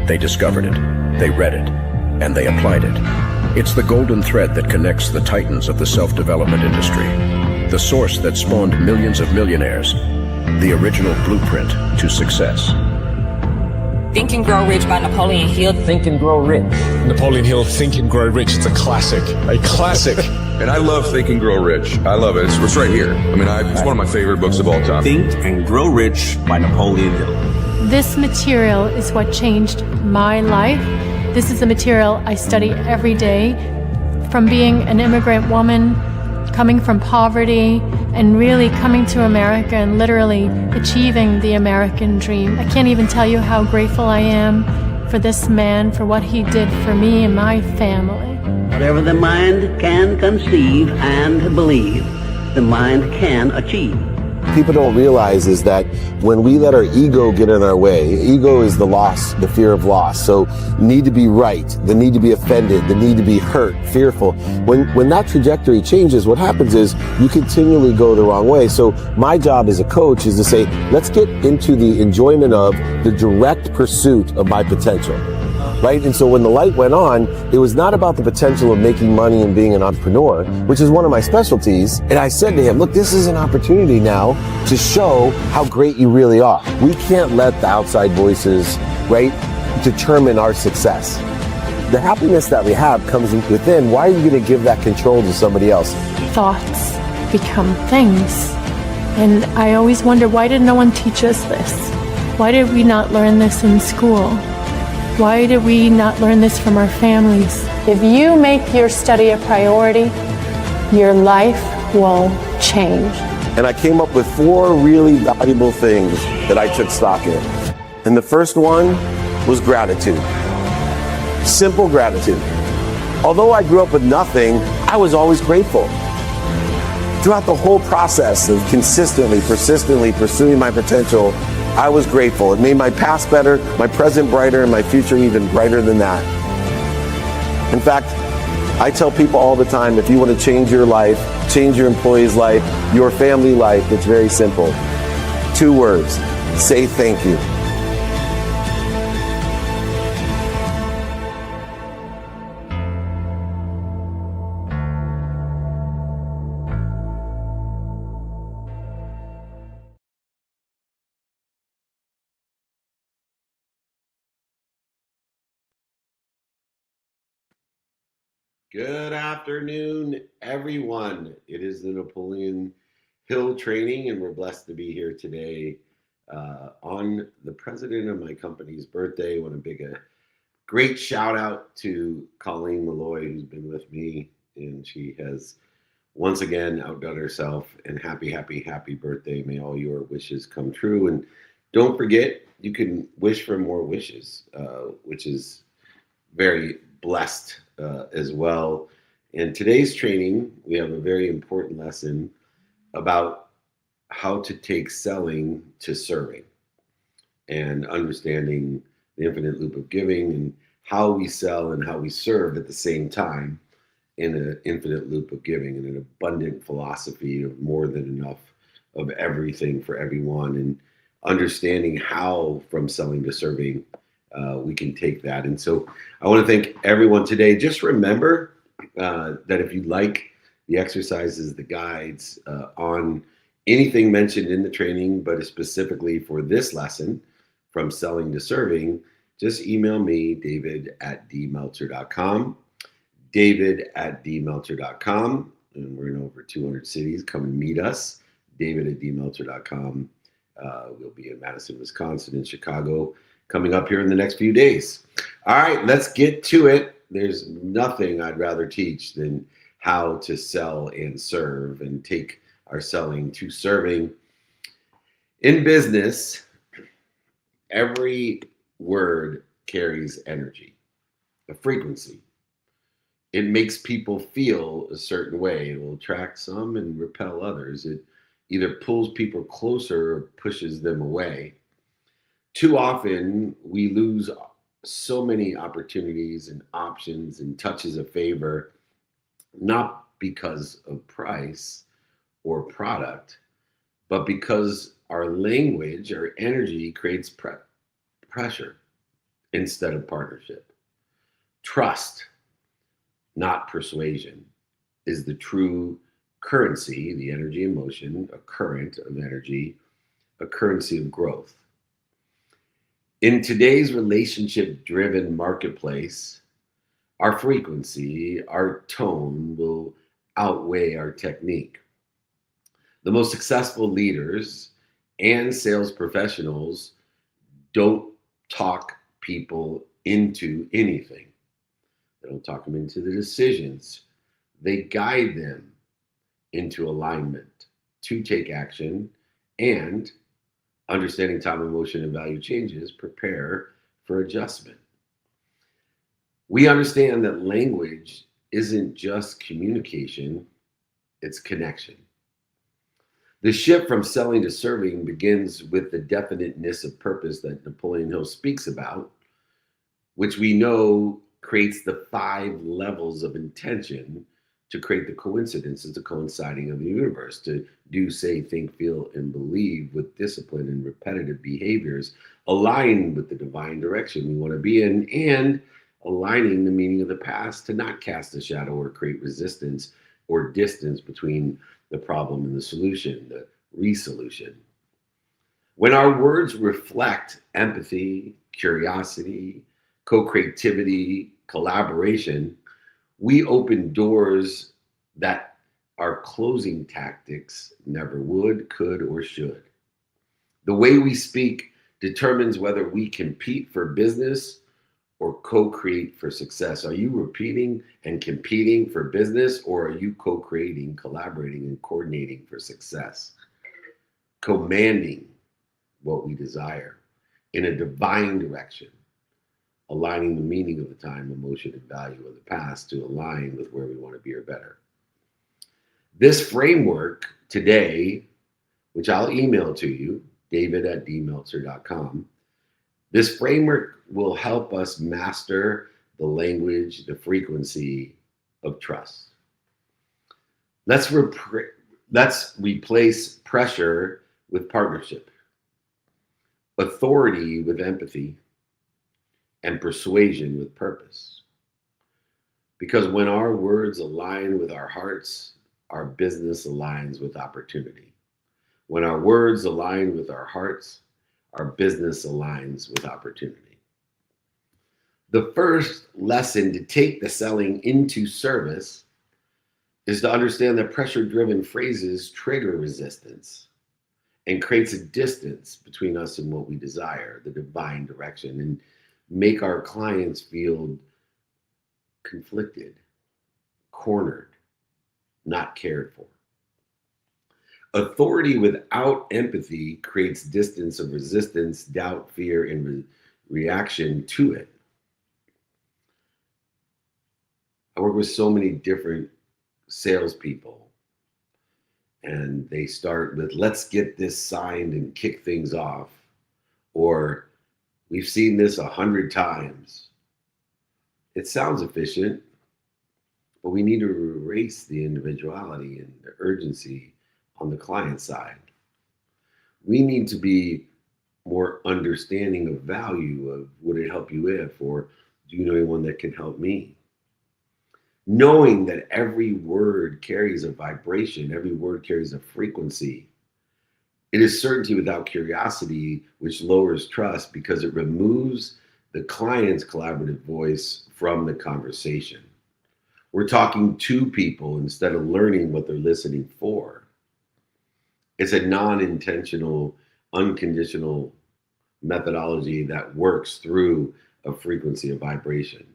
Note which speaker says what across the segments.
Speaker 1: They discovered it, they read it, and they applied it. It's the golden thread that connects the titans of the self-development industry, the source that spawned millions of millionaires, the original blueprint to success.
Speaker 2: Think and Grow Rich by Napoleon Hill.
Speaker 3: Think and Grow Rich.
Speaker 4: Napoleon Hill, Think and Grow Rich. It's a classic. A classic.
Speaker 5: And I love Think and Grow Rich. I love it. It's right here. I mean, it's one of my favorite books of all time.
Speaker 6: Think and Grow Rich by Napoleon Hill.
Speaker 7: This material is what changed my life. This is the material I study every day. From being an immigrant woman, coming from poverty, and really coming to America and literally achieving the American dream. I can't even tell you how grateful I am for this man, for what he did for me and my family.
Speaker 8: Whatever the mind can conceive and believe, the mind can achieve.
Speaker 9: People don't realize is that when we let our ego get in our way, ego is the loss, the fear of loss. So need to be right, the need to be offended, the need to be hurt, fearful. When that trajectory changes, what happens is you continually go the wrong way. So my job as a coach is to say, let's get into the enjoyment of the direct pursuit of my potential. Right? And so when the light went on, it was not about the potential of making money and being an entrepreneur, which is one of my specialties. And I said to him, look, this is an opportunity now to show how great you really are. We can't let the outside voices, right, determine our success. The happiness that we have comes within. Why are you going to give that control to somebody else?
Speaker 7: Thoughts become things. And I always wonder, why did no one teach us this? Why did we not learn this in school? Why did we not learn this from our families? If you make your study a priority, your life will change.
Speaker 9: And I came up with 4 really valuable things that I took stock in. And the first one was gratitude. Simple gratitude. Although I grew up with nothing, I was always grateful. Throughout the whole process of consistently, persistently pursuing my potential, I was grateful. It made my past better, my present brighter, and my future even brighter than that. In fact, I tell people all the time, if you want to change your life, change your employee's life, your family life, it's very simple. 2 words, say thank you.
Speaker 10: Good afternoon, everyone. It is the Napoleon Hill training, and we're blessed to be here today on the president of my company's birthday. I want to a great shout out to Colleen Malloy, who's been with me, and she has once again outdone herself. And happy, happy, happy birthday. May all your wishes come true. And don't forget, you can wish for more wishes, which is very blessed as well. In today's training, we have a very important lesson about how to take selling to serving and understanding the infinite loop of giving and how we sell and how we serve at the same time in an infinite loop of giving and an abundant philosophy of more than enough of everything for everyone, and understanding how from selling to serving we can take that. And so I want to thank everyone today. Just remember that if you like the exercises, the guides on anything mentioned in the training, but specifically for this lesson, from selling to serving, just email me, david@dmeltzer.com, david@dmeltzer.com. And we're in over 200 cities. Come and meet us, david@dmeltzer.com. We'll be in Madison, Wisconsin, and Chicago coming up here in the next few days. All right, let's get to it. There's nothing I'd rather teach than how to sell and serve and take our selling to serving. In business, every word carries energy, a frequency. It makes people feel a certain way. It will attract some and repel others. It either pulls people closer or pushes them away. Too often, we lose so many opportunities and options and touches of favor, not because of price or product, but because our language, our energy creates pressure. instead of partnership. Trust, not persuasion, is the true currency, the energy in motion, a current of energy, a currency of growth. In today's relationship-driven marketplace, our frequency, our tone will outweigh our technique. The most successful leaders and sales professionals don't talk people into anything. They don't talk them into the decisions. They guide them into alignment to take action and, understanding time, emotion, and value changes, prepare for adjustment. We understand that language isn't just communication, it's connection. The shift from selling to serving begins with the definiteness of purpose that Napoleon Hill speaks about, which we know creates the 5 levels of intention to create the coincidences, the coinciding of the universe, to do, say, think, feel, and believe with discipline and repetitive behaviors, aligned with the divine direction we want to be in, and aligning the meaning of the past to not cast a shadow or create resistance or distance between the problem and the solution, the resolution. When our words reflect empathy, curiosity, co-creativity, collaboration, we open doors that our closing tactics never would, could, or should. The way we speak determines whether we compete for business or co-create for success. Are you repeating and competing for business, or are you co-creating, collaborating, and coordinating for success? Commanding what we desire in a divine direction, aligning the meaning of the time, emotion, and value of the past to align with where we want to be or better. This framework today, which I'll email to you, david@dmeltzer.com, this framework will help us master the language, the frequency of trust. Let's replace pressure with partnership, authority with empathy, and persuasion with purpose. Because when our words align with our hearts, our business aligns with opportunity. When our words align with our hearts, our business aligns with opportunity. The first lesson to take the selling into service is to understand that pressure-driven phrases trigger resistance and creates a distance between us and what we desire, the divine direction, and make our clients feel conflicted, cornered, not cared for. Authority without empathy creates distance of resistance, doubt, fear, and reaction to it. I work with so many different salespeople, and they start with, let's get this signed and kick things off, or we've seen this 100 times. It sounds efficient, but we need to erase the individuality and the urgency on the client side. We need to be more understanding of value of, would it help you if, or do you know anyone that can help me? Knowing that every word carries a vibration, every word carries a frequency. It is certainty without curiosity, which lowers trust because it removes the client's collaborative voice from the conversation. We're talking to people instead of learning what they're listening for. It's a non-intentional, unconditional methodology that works through a frequency of vibration.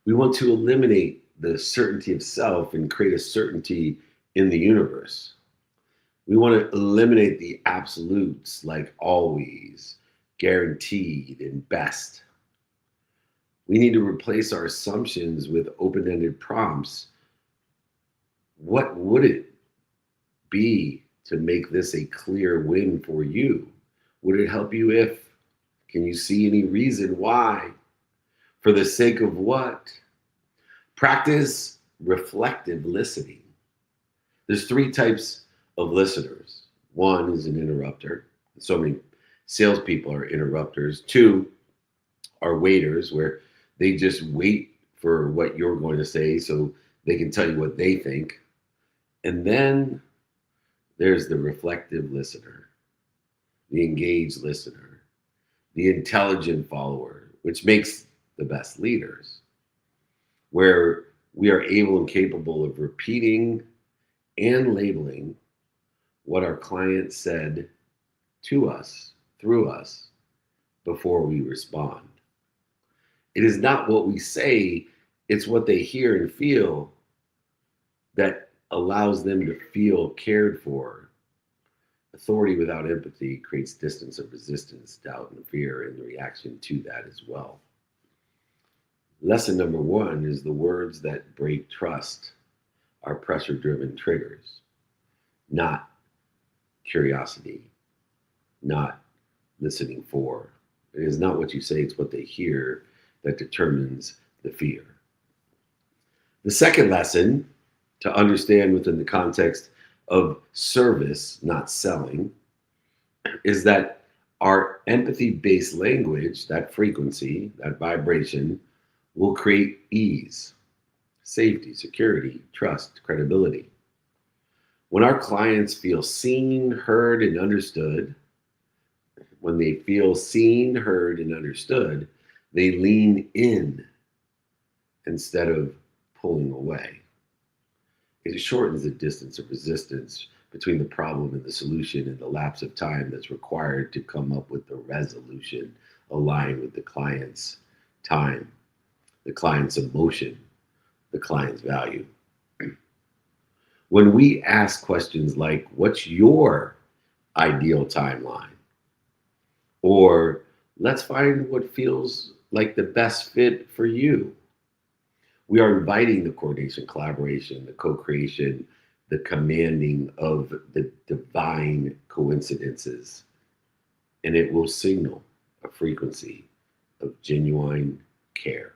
Speaker 10: We want to eliminate the certainty of self and create a certainty in the universe. We want to eliminate the absolutes like always, guaranteed, and best. We need to replace our assumptions with open-ended prompts. What would it be to make this a clear win for you? Would it help you if? Can you see any reason why? For the sake of what? Practice reflective listening. There's 3 types of listeners. 1 is an interrupter. So many salespeople are interrupters. 2 are waiters, where they just wait for what you're going to say so they can tell you what they think. And then there's the reflective listener, the engaged listener, the intelligent follower, which makes the best leaders, where we are able and capable of repeating and labeling what our client said to us, through us, before we respond. It is not what we say, it's what they hear and feel that allows them to feel cared for. Authority without empathy creates distance of resistance, doubt, and fear, and the reaction to that as well. Lesson number one is the words that break trust are pressure-driven triggers, not curiosity, not listening for. It is not what you say, it's what they hear that determines the fear. The second lesson to understand within the context of service, not selling, is that our empathy-based language, that frequency, that vibration, will create ease, safety, security, trust, credibility. When our clients feel seen, heard, and understood, when they feel seen, heard, and understood, they lean in instead of pulling away. It shortens the distance of resistance between the problem and the solution and the lapse of time that's required to come up with the resolution aligned with the client's time, the client's emotion, the client's value. When we ask questions like, what's your ideal timeline? Or let's find what feels like the best fit for you. We are inviting the coordination, collaboration, the co-creation, the commanding of the divine coincidences. And it will signal a frequency of genuine care.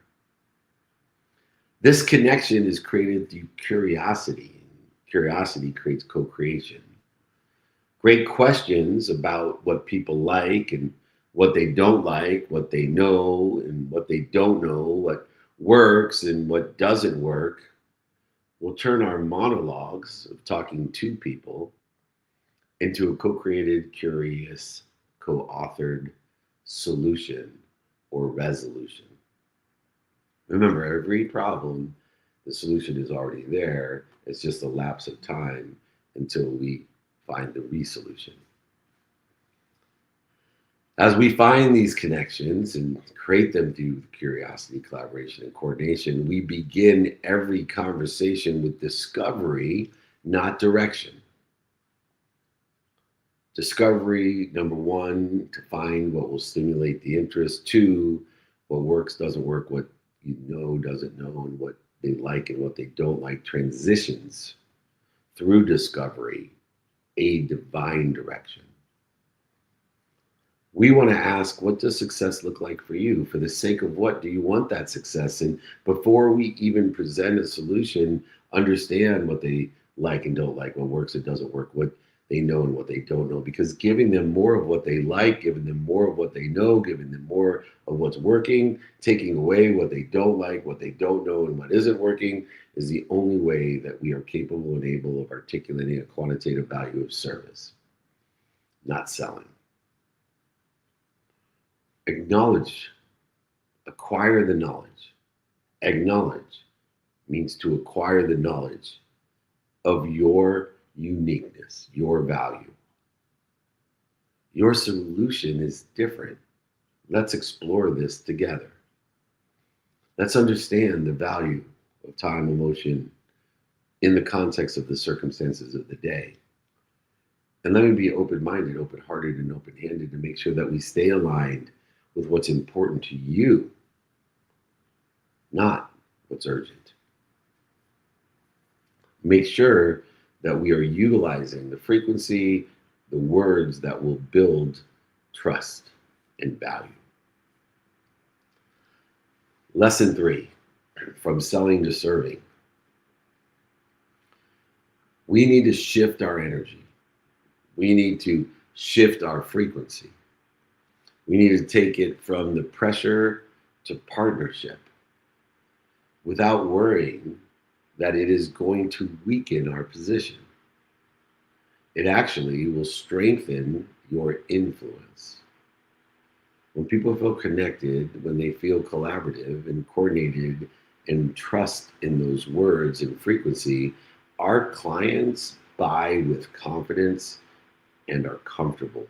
Speaker 10: This connection is created through curiosity. Curiosity creates co-creation. Great questions about what people like and what they don't like, what they know and what they don't know, what works and what doesn't work, will turn our monologues of talking to people into a co-created, curious, co-authored solution or resolution. Remember, every problem, the solution is already there. It's just a lapse of time until we find the resolution. As we find these connections and create them through curiosity, collaboration, and coordination, we begin every conversation with discovery, not direction. Discovery, number one, to find what will stimulate the interest. Two, what works, doesn't work, what you know, doesn't know, and what they like and what they don't like. Transitions through discovery, a divine direction. We want to ask, what does success look like for you? For the sake of what do you want that success? And before we even present a solution, understand what they like and don't like, what works and doesn't work, what they know and what they don't know. Because giving them more of what they like, giving them more of what they know, giving them more of what's working, taking away what they don't like, what they don't know, and what isn't working is the only way that we are capable and able of articulating a quantitative value of service, not selling. Acknowledge, acquire the knowledge. Acknowledge means to acquire the knowledge of your uniqueness, your value. Your solution is different. Let's explore this together. Let's understand the value of time, emotion in the context of the circumstances of the day. And let me be open-minded, open-hearted, and open-handed to make sure that we stay aligned with what's important to you, not what's urgent. Make sure that we are utilizing the frequency, the words that will build trust and value. Lesson 3, from selling to serving. We need to shift our energy. We need to shift our frequency. We need to take it from the pressure to partnership without worrying that it is going to weaken our position. It actually will strengthen your influence. When people feel connected, when they feel collaborative and coordinated and trust in those words and frequency, our clients buy with confidence and are comfortable,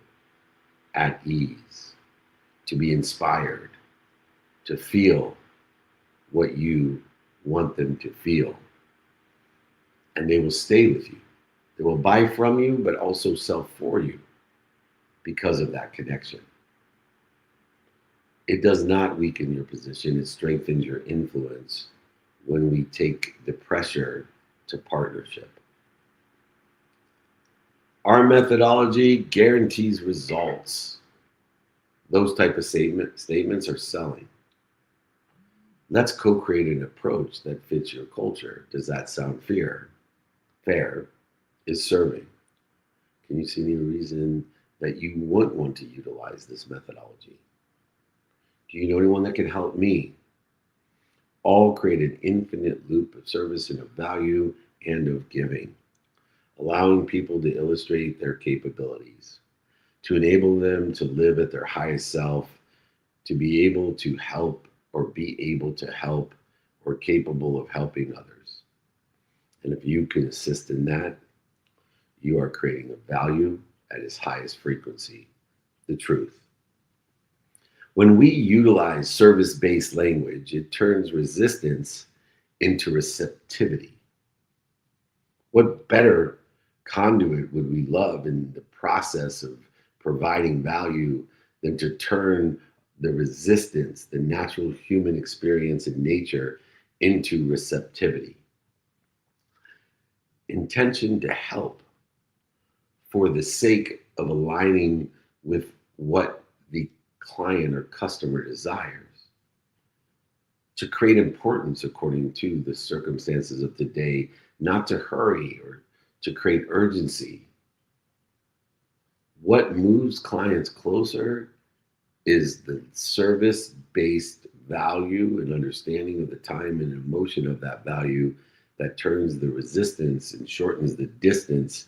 Speaker 10: at ease, to be inspired, to feel what you want them to feel. And they will stay with you. They will buy from you, but also sell for you because of that connection. It does not weaken your position, it strengthens your influence when we take the pressure to partnership. Our methodology guarantees results. Those type of statements are selling. Let's co-create an approach that fits your culture. Does that sound fair? Fair is serving. Can you see any reason that you wouldn't want to utilize this methodology? Do you know anyone that can help me? All create an infinite loop of service and of value and of giving, allowing people to illustrate their capabilities, to enable them to live at their highest self, to be able to help or be able to help or capable of helping others. And if you can assist in that, you are creating a value at its highest frequency, the truth. When we utilize service-based language, it turns resistance into receptivity. What better conduit would we love in the process of providing value than to turn the resistance, the natural human experience in nature, into receptivity? Intention to help for the sake of aligning with what the client or customer desires, to create importance according to the circumstances of today, not to hurry or to create urgency. What moves clients closer is the service-based value and understanding of the time and emotion of that value that turns the resistance and shortens the distance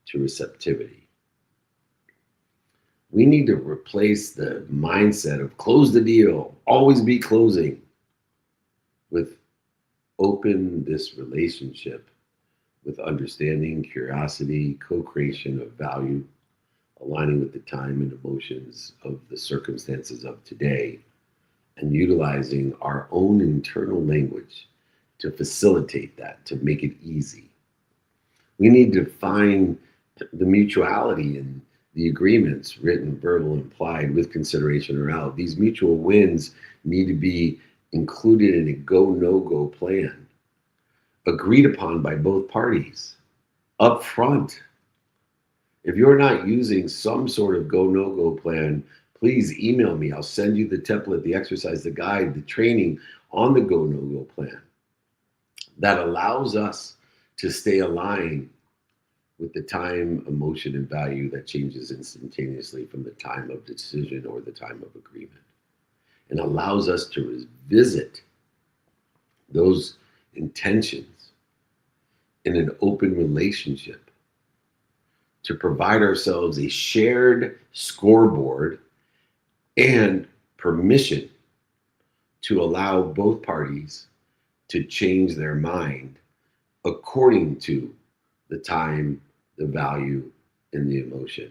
Speaker 10: to receptivity. We need to replace the mindset of close the deal, always be closing, with open this relationship with understanding, curiosity, co-creation of value, aligning with the time and emotions of the circumstances of today, and utilizing our own internal language to facilitate that, to make it easy. We need to find the mutuality in the agreements, written, verbal, implied, with consideration or out. These mutual wins need to be included in a go, no-go plan, agreed upon by both parties, up front. If you're not using some sort of go, no-go plan, please email me. I'll send you the template, the exercise, the guide, the training on the go, no-go plan that allows us to stay aligned with the time, emotion, and value that changes instantaneously from the time of decision or the time of agreement, and allows us to revisit those intentions in an open relationship to provide ourselves a shared scoreboard and permission to allow both parties to change their mind according to the time, the value, and the emotion.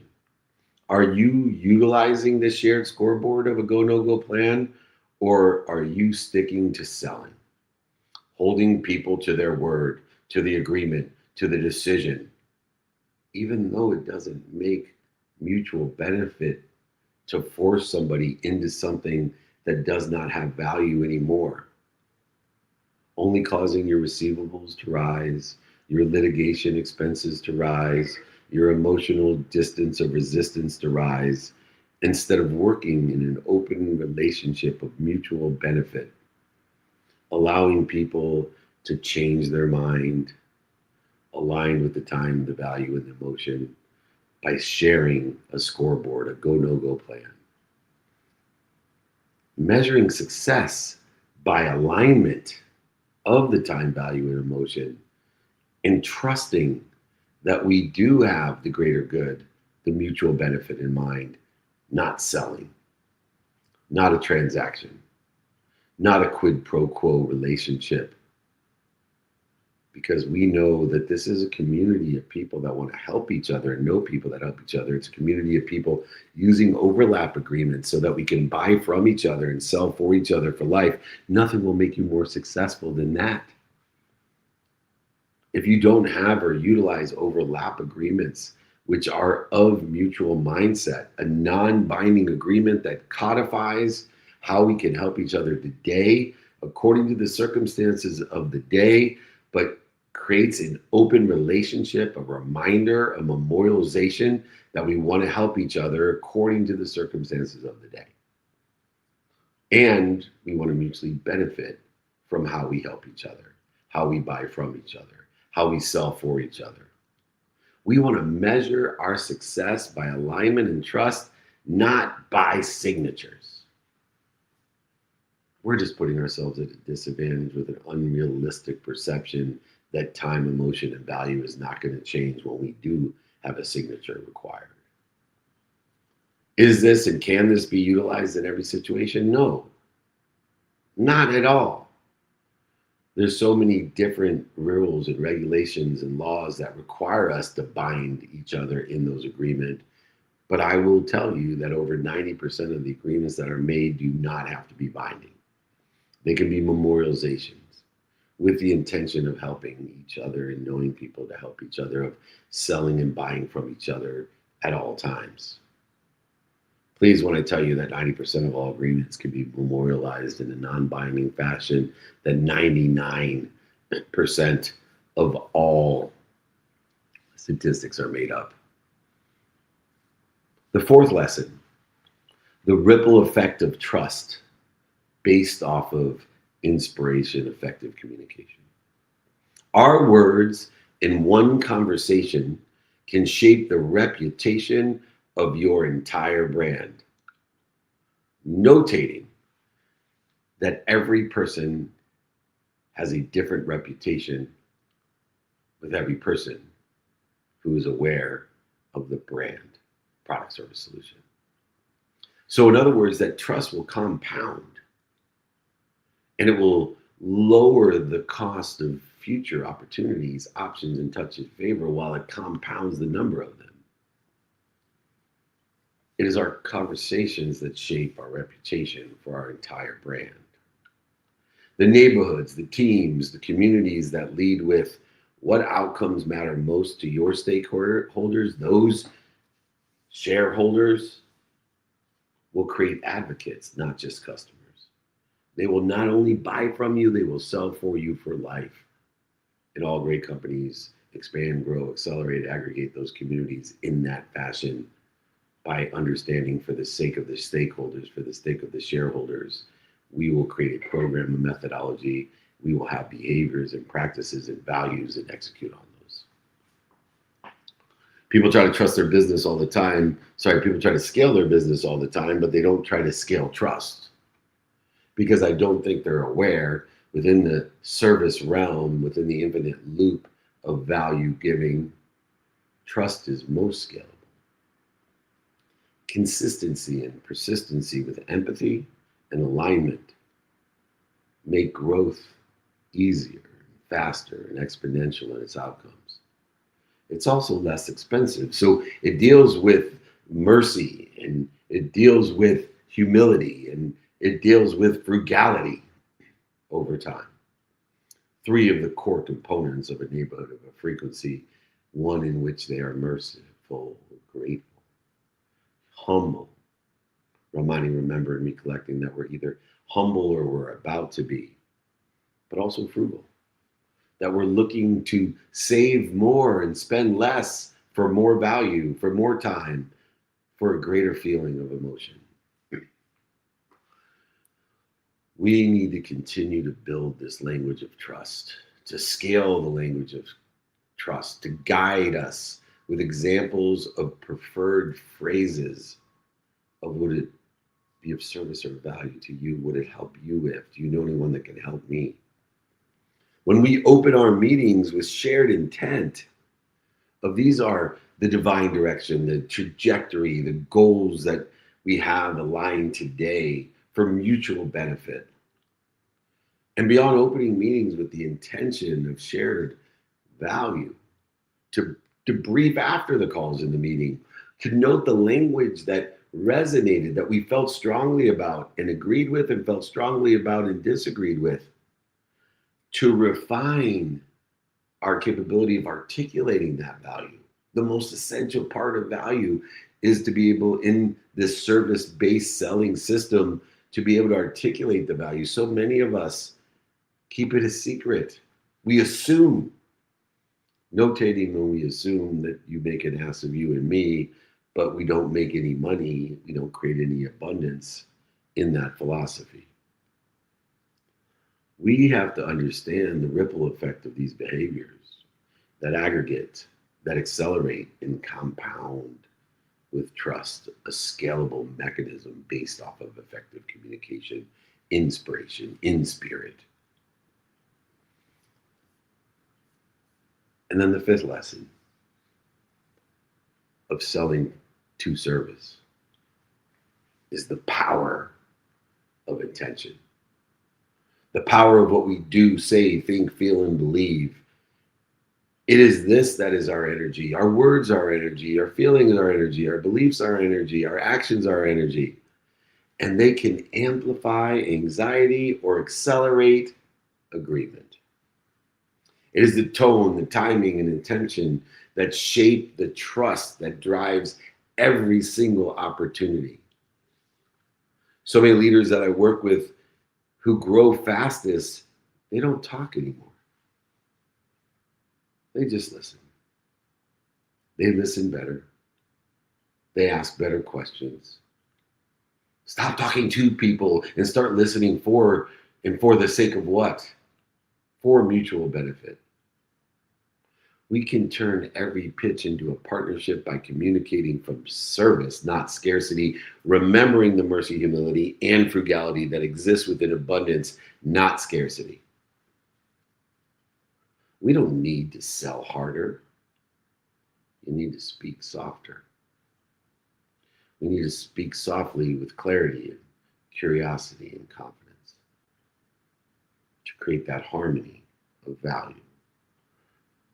Speaker 10: Are you utilizing the shared scoreboard of a go, no-go plan, or are you sticking to selling, holding people to their word, to the agreement, to the decision, even though it doesn't make mutual benefit to force somebody into something that does not have value anymore, only causing your receivables to rise, your litigation expenses to rise, your emotional distance of resistance to rise, instead of working in an open relationship of mutual benefit, allowing people to change their mind, align with the time, the value, and the emotion by sharing a scoreboard, a go, no-go plan. Measuring success by alignment of the time, value, and emotion, and trusting that we do have the greater good, the mutual benefit in mind, not selling, not a transaction, not a quid pro quo relationship. Because we know that this is a community of people that want to help each other and know people that help each other. It's a community of people using overlap agreements so that we can buy from each other and sell for each other for life. Nothing will make you more successful than that. If you don't have or utilize overlap agreements, which are of mutual mindset, a non-binding agreement that codifies how we can help each other today, according to the circumstances of the day, but creates an open relationship, a reminder, a memorialization that we want to help each other according to the circumstances of the day. And we want to mutually benefit from how we help each other, how we buy from each other, how we sell for each other. We want to measure our success by alignment and trust, not by signatures. We're just putting ourselves at a disadvantage with an unrealistic perception that time, emotion, and value is not going to change when we do have a signature required. Is this and can this be utilized in every situation? No, not at all. There's so many different rules and regulations and laws that require us to bind each other in those agreements. But I will tell you that over 90% of the agreements that are made do not have to be binding. They can be memorializations with the intention of helping each other and knowing people to help each other, of selling and buying from each other at all times. Please, when I tell you that 90% of all agreements can be memorialized in a non-binding fashion, that 99% of all statistics are made up. The fourth lesson, the ripple effect of trust based off of inspiration, effective communication. Our words in one conversation can shape the reputation of your entire brand. Notating that every person has a different reputation with every person who is aware of the brand, product, service, solution. So in other words, that trust will compound and it will lower the cost of future opportunities, options, and touch of favor while it compounds the number of them. It is our conversations that shape our reputation for our entire brand. The neighborhoods, the teams, the communities that lead with what outcomes matter most to your stakeholders, those shareholders, will create advocates, not just customers. They will not only buy from you, they will sell for you for life. And all great companies expand, grow, accelerate, aggregate those communities in that fashion by understanding, for the sake of the stakeholders, for the sake of the shareholders, we will create a program, a methodology. We will have behaviors and practices and values and execute on those. People try to trust their business all the time. People try to scale their business all the time, but they don't try to scale trust. Because I don't think they're aware within the service realm, within the infinite loop of value giving, trust is most scalable. Consistency and persistency with empathy and alignment make growth easier, faster, and exponential in its outcomes. It's also less expensive. So it deals with mercy, and it deals with humility, and it deals with frugality over time. Three of the core components of a neighborhood of a frequency, one in which they are merciful, grateful, humble, remembering, recollecting that we're either humble or we're about to be, but also frugal, that we're looking to save more and spend less for more value, for more time, for a greater feeling of emotion. We need to continue to build this language of trust, to scale the language of trust, to guide us with examples of preferred phrases of what it be of service or value to you? Would it help you if? Do you know anyone that can help me? When we open our meetings with shared intent of these are the divine direction, the trajectory, the goals that we have aligned today for mutual benefit. And beyond opening meetings with the intention of shared value, to debrief after the calls in the meeting, to note the language that resonated, that we felt strongly about and agreed with and felt strongly about and disagreed with, to refine our capability of articulating that value. The most essential part of value is to be able, in this service-based selling system, to be able to articulate the value. So many of us keep it a secret. We assume, notating when we assume that you make an ass of you and me, but we don't make any money, we don't create any abundance in that philosophy. We have to understand the ripple effect of these behaviors that aggregate, that accelerate and compound with trust, a scalable mechanism based off of effective communication, inspiration, in spirit. And then the fifth lesson of selling to service is the power of intention. The power of what we do, say, think, feel, and believe. It is this that is our energy. Our words are energy. Our feelings are energy. Our beliefs are energy. Our actions are energy. And they can amplify anxiety or accelerate agreement. It is the tone, the timing, and intention that shape the trust that drives every single opportunity. So many leaders that I work with who grow fastest, they don't talk anymore. They just listen. They listen better. They ask better questions. Stop talking to people and start listening for, and for the sake of what? For mutual benefit. We can turn every pitch into a partnership by communicating from service, not scarcity, remembering the mercy, humility, and frugality that exists within abundance, not scarcity. We don't need to sell harder. You need to speak softer. We need to speak softly with clarity and curiosity and confidence to create that harmony of value,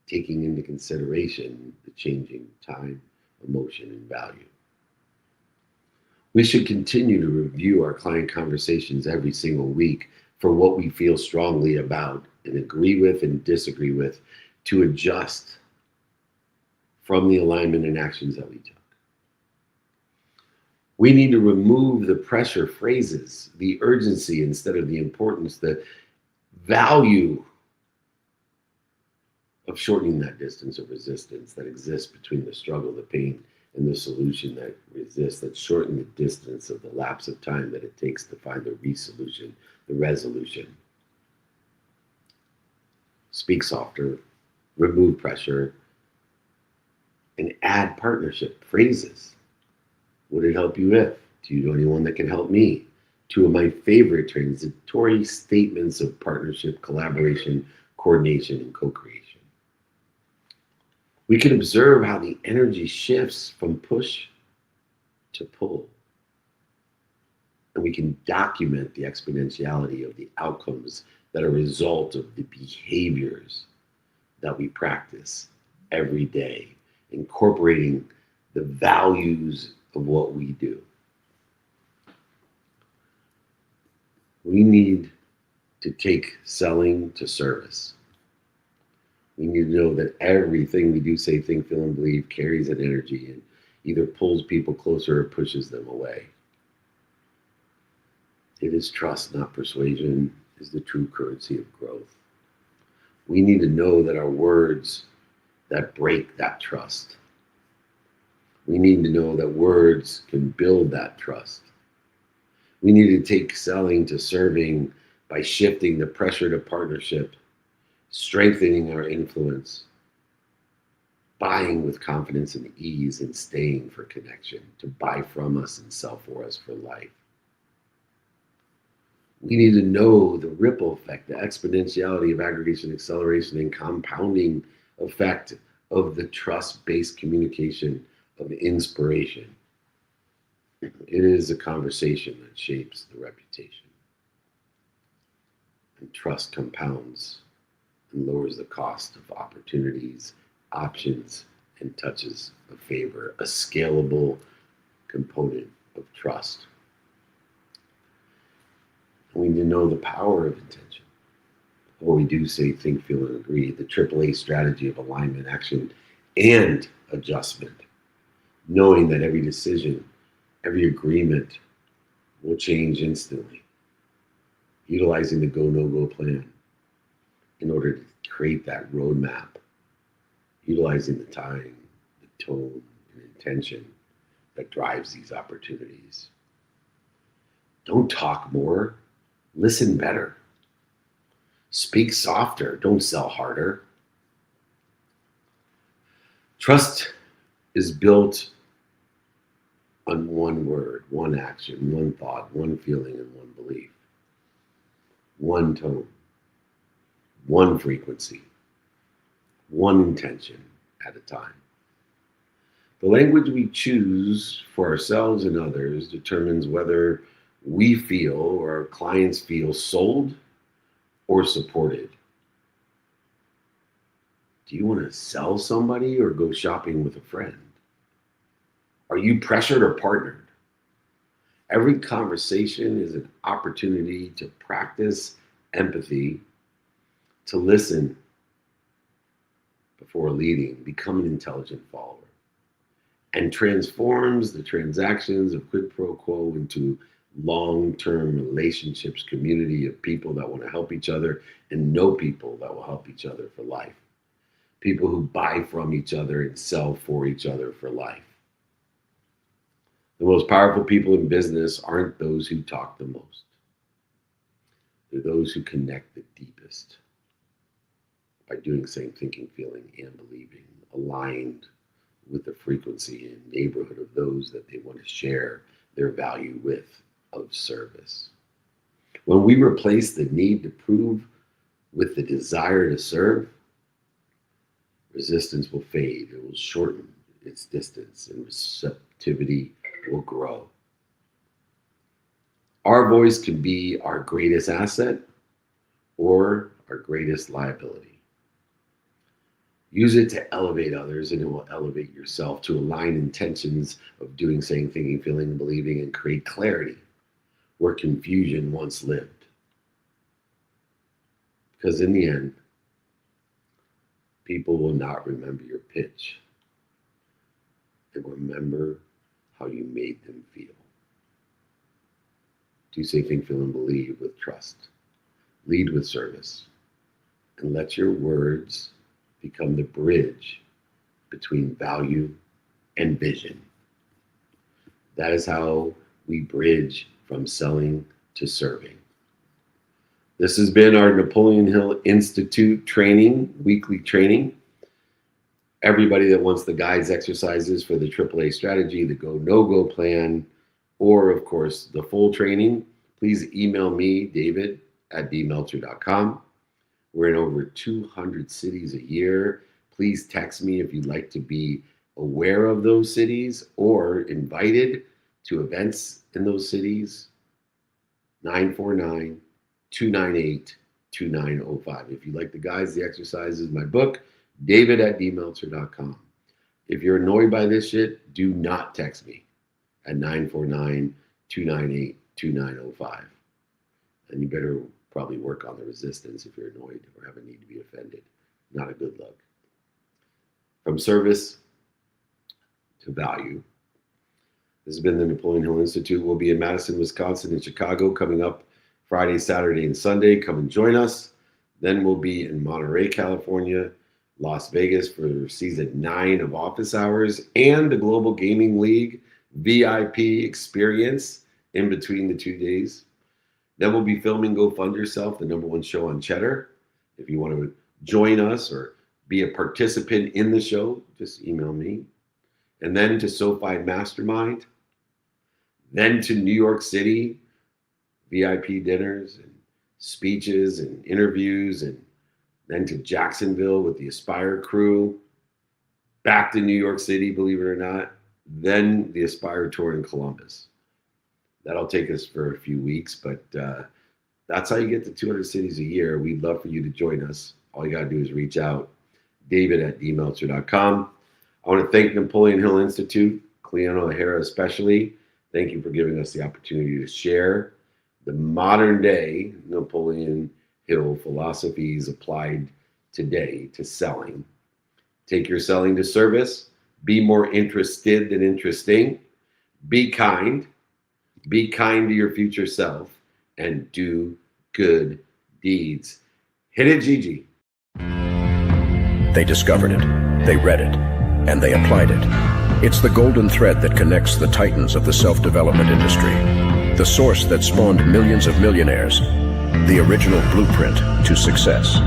Speaker 10: taking into consideration the changing time, emotion, and value. We should continue to review our client conversations every single week for what we feel strongly about and agree with and disagree with, to adjust from the alignment and actions that we took. We need to remove the pressure phrases, the urgency instead of the importance, the value of shortening that distance of resistance that exists between the struggle, the pain, and the solution that resists, that shorten the distance of the lapse of time that it takes to find the resolution, the resolution. Speak softer, remove pressure, and add partnership phrases. Would it help you if? Do you know anyone that can help me? Two of my favorite transitory statements of partnership, collaboration, coordination, and co-creation. We can observe how the energy shifts from push to pull. And we can document the exponentiality of the outcomes that are a result of the behaviors that we practice every day, incorporating the values of what we do. We need to take selling to service. We need to know that everything we do, say, think, feel, and believe carries an energy and either pulls people closer or pushes them away. It is trust, not persuasion, is the true currency of growth. We need to know that our words that break that trust. We need to know that words can build that trust. We need to take selling to serving by shifting the pressure to partnership, strengthening our influence, buying with confidence and ease, and staying for connection, to buy from us and sell for us for life. We need to know the ripple effect, the exponentiality of aggregation, acceleration, and compounding effect of the trust-based communication of inspiration. It is a conversation that shapes the reputation. And trust compounds and lowers the cost of opportunities, options, and touches of favor, a scalable component of trust. We need to know the power of intention. What we do say, think, feel, and agree, the AAA strategy of alignment, action, and adjustment, knowing that every decision, every agreement will change instantly, utilizing the go, no go plan in order to create that roadmap, utilizing the time, the tone, and intention that drives these opportunities. Don't talk more, listen better. Speak softer, don't sell harder. Trust is built on one word, one action, one thought, one feeling, and one belief. One tone, one frequency, one intention at a time. The language we choose for ourselves and others determines whether we feel or our clients feel sold or supported. Do you want to sell somebody or go shopping with a friend? Are you pressured or partnered? Every conversation is an opportunity to practice empathy, to listen before leading, become an intelligent follower, and transforms the transactions of quid pro quo into long-term relationships, community of people that want to help each other and know people that will help each other for life. People who buy from each other and sell for each other for life. The most powerful people in business aren't those who talk the most. They're those who connect the deepest by doing, saying, thinking, feeling, and believing, aligned with the frequency and neighborhood of those that they want to share their value with, of service. When we replace the need to prove with the desire to serve, resistance will fade, it will shorten its distance, and receptivity will grow. Our voice can be our greatest asset or our greatest liability. Use it to elevate others, and it will elevate yourself to align intentions of doing, saying, thinking, feeling, and believing, and create clarity where confusion once lived. Because in the end, people will not remember your pitch. They will remember how you made them feel. Do, say, think, feel, and believe with trust. Lead with service. And let your words become the bridge between value and vision. That is how we bridge from selling to serving. This has been our Napoleon Hill Institute training, weekly training. Everybody that wants the guides, exercises for the AAA strategy, the go, no go plan, or of course, the full training, please email me, david@dmeltzer.com. We're in over 200 cities a year. Please text me if you'd like to be aware of those cities or invited to events in those cities. 949-298-2905. If you like the guides, the exercises, my book, david@dmeltzer.com. If you're annoyed by this shit, do not text me at 949-298-2905. And you better probably work on the resistance if you're annoyed or have a need to be offended. Not a good look. From service to value. This has been the Napoleon Hill Institute. We'll be in Madison, Wisconsin, and Chicago coming up Friday, Saturday, and Sunday. Come and join us. Then we'll be in Monterey, California, Las Vegas for season 9 of Office Hours and the Global Gaming League VIP experience in between the 2 days. Then we'll be filming Go Fund Yourself, the #1 show on Cheddar. If you want to join us or be a participant in the show, just email me. And then to SoFi Mastermind. Then to New York City, VIP dinners and speeches and interviews, and then to Jacksonville with the Aspire crew, back to New York City, believe it or not, then the Aspire tour in Columbus. That'll take us for a few weeks, but that's how you get to 200 cities a year. We'd love for you to join us. All you got to do is reach out, david@dmeltzer.com. I want to thank Napoleon Hill Institute, Cleona O'Hara especially. Thank you for giving us the opportunity to share the modern day Napoleon Hill philosophies applied today to selling. Take your selling to service. Be more interested than interesting. Be kind. Be kind to your future self and do good deeds. Hit it, Gigi.
Speaker 1: They discovered it, they read it, and they applied it. It's the golden thread that connects the titans of the self-development industry, the source that spawned millions of millionaires, the original blueprint to success.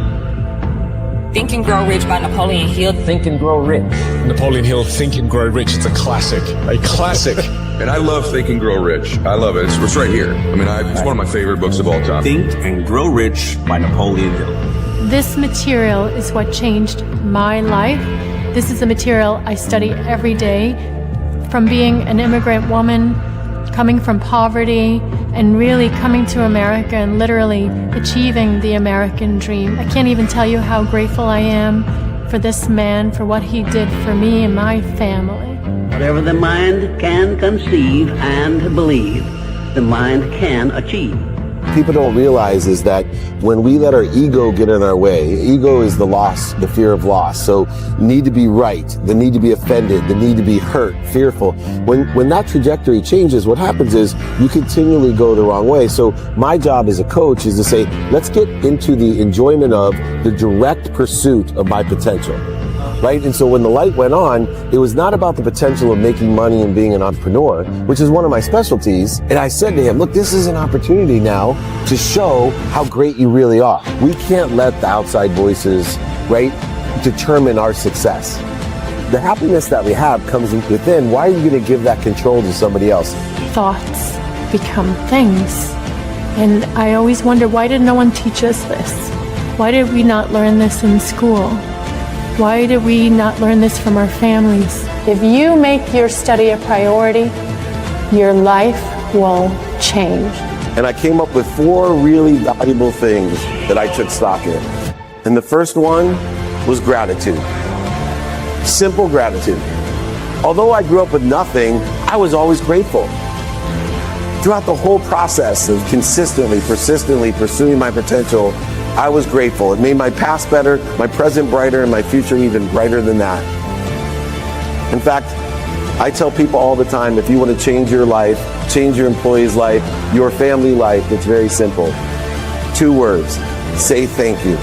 Speaker 2: Think and Grow Rich by Napoleon Hill.
Speaker 6: Think and Grow Rich.
Speaker 4: Napoleon Hill, Think and Grow Rich. It's a classic. A classic.
Speaker 5: And I love Think and Grow Rich. I love it. It's right here. I mean, it's one of my favorite books of all time.
Speaker 6: Think and Grow Rich by Napoleon Hill.
Speaker 7: This material is what changed my life. This is the material I study every day. From being an immigrant woman, coming from poverty, and really coming to America and literally achieving the American dream. I can't even tell you how grateful I am for this man, for what he did for me and my family.
Speaker 8: Whatever the mind can conceive and believe, the mind can achieve.
Speaker 9: People don't realize is that when we let our ego get in our way, ego is the loss, the fear of loss. So need to be right, the need to be offended, the need to be hurt, fearful. When that trajectory changes, what happens is you continually go the wrong way. So my job as a coach is to say, let's get into the enjoyment of the direct pursuit of my potential. Right? And so when the light went on, it was not about the potential of making money and being an entrepreneur, which is one of my specialties. And I said to him, look, this is an opportunity now to show how great you really are. We can't let the outside voices, right, determine our success. The happiness that we have comes within. Why are you going to give that control to somebody else?
Speaker 7: Thoughts become things. And I always wonder, why did no one teach us this? Why did we not learn this in school? Why did we not learn this from our families? If you make your study a priority, your life will change.
Speaker 9: And I came up with 4 really valuable things that I took stock in. And the first one was gratitude. Simple gratitude. Although I grew up with nothing, I was always grateful. Throughout the whole process of consistently, persistently pursuing my potential, I was grateful. It made my past better, my present brighter, and my future even brighter than that. In fact, I tell people all the time, if you want to change your life, change your employee's life, your family life, it's very simple. 2 words, say thank you.